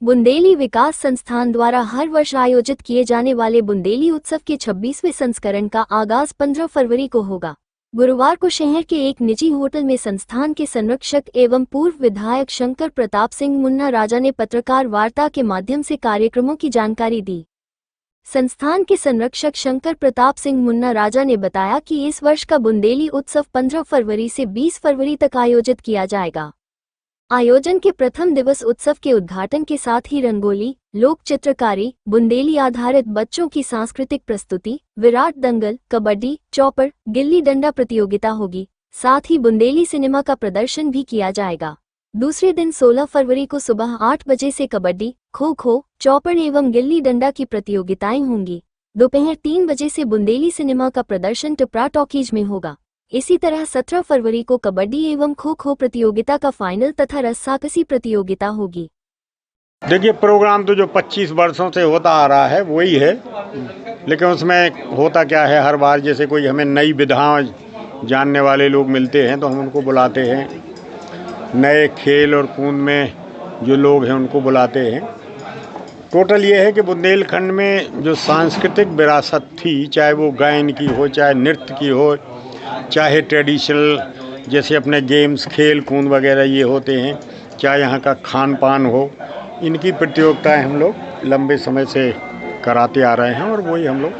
बुंदेली विकास संस्थान द्वारा हर वर्ष आयोजित किए जाने वाले बुंदेली उत्सव के 26वें संस्करण का आगाज 15 फरवरी को होगा। गुरुवार को शहर के एक निजी होटल में संस्थान के संरक्षक एवं पूर्व विधायक शंकर प्रताप सिंह मुन्ना राजा ने पत्रकार वार्ता के माध्यम से कार्यक्रमों की जानकारी दी। संस्थान के संरक्षक शंकर प्रताप सिंह मुन्ना राजा ने बताया कि इस वर्ष का बुंदेली उत्सव 15 फरवरी से 20 फरवरी तक आयोजित किया जाएगा। आयोजन के प्रथम दिवस उत्सव के उद्घाटन के साथ ही रंगोली, लोक चित्रकारी, बुंदेली आधारित बच्चों की सांस्कृतिक प्रस्तुति, विराट दंगल, कबड्डी, चौपर, गिल्ली डंडा प्रतियोगिता होगी। साथ ही बुंदेली सिनेमा का प्रदर्शन भी किया जाएगा। दूसरे दिन 16 फरवरी को सुबह 8 बजे से कबड्डी, खो-खो, चौपर एवं गिल्ली डंडा की प्रतियोगिताएं होंगी। दोपहर 3 बजे से बुंदेली सिनेमा का प्रदर्शन टिपरा टॉकीज में होगा। इसी तरह 17 फरवरी को कबड्डी एवं खो-खो प्रतियोगिता का फाइनल तथा रस्साकसी प्रतियोगिता होगी। देखिए, प्रोग्राम तो जो 25 वर्षों से होता आ रहा है वही है, लेकिन उसमें होता क्या है, हर बार जैसे कोई हमें नई विधाएं जानने वाले लोग मिलते हैं तो हम उनको बुलाते हैं। नए खेल और कूद में जो लोग हैं उनको बुलाते हैं। टोटल ये है कि बुंदेलखंड में जो सांस्कृतिक विरासत थी, चाहे वो गायन की हो, चाहे नृत्य की हो, चाहे ट्रेडिशनल जैसे अपने गेम्स, खेल कूद वगैरह ये होते हैं, चाहे यहाँ का खान पान हो, इनकी प्रतियोगिताएं हम लोग लंबे समय से कराते आ रहे हैं और वही हम लोग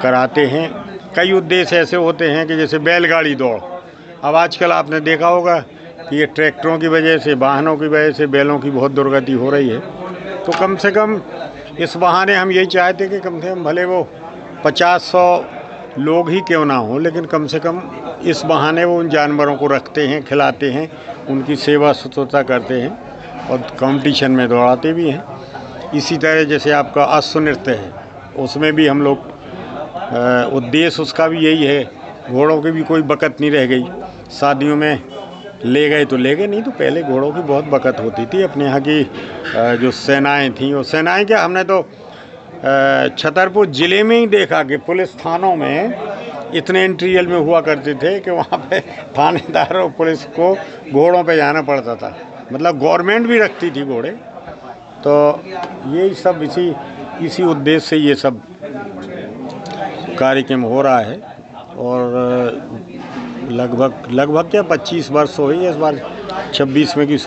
कराते हैं। कई उद्देश्य ऐसे होते हैं कि जैसे बैलगाड़ी दौड़, अब आजकल आपने देखा होगा कि ये ट्रैक्टरों की वजह से, वाहनों की वजह से बैलों की बहुत दुर्गति हो रही है। तो कम से कम इस बहाने हम यही चाहते कि कम से कम भले वो 50-100 लोग ही क्यों ना हो, लेकिन कम से कम इस बहाने वो उन जानवरों को रखते हैं, खिलाते हैं, उनकी सेवा शुश्रूषा करते हैं और कंपटीशन में दौड़ाते भी हैं। इसी तरह जैसे आपका अश्व नृत्य है, उसमें भी हम लोग उद्देश्य उसका भी यही है, घोड़ों की भी कोई बकत नहीं रह गई। शादियों में ले गए तो ले गए, नहीं तो पहले घोड़ों की बहुत बकत होती थी। अपने यहाँ की जो सेनाएँ थीं, वो सेनाएँ क्या, हमने तो छतरपुर ज़िले में ही देखा कि पुलिस थानों में इतने इंटीरियर में हुआ करते थे कि वहाँ पे थानेदार और पुलिस को घोड़ों पे जाना पड़ता था। मतलब गवर्नमेंट भी रखती थी घोड़े। तो यही सब इसी उद्देश्य से ये सब कार्यक्रम हो रहा है। और लगभग क्या 25 वर्ष हो गई है, इस बार 26 में की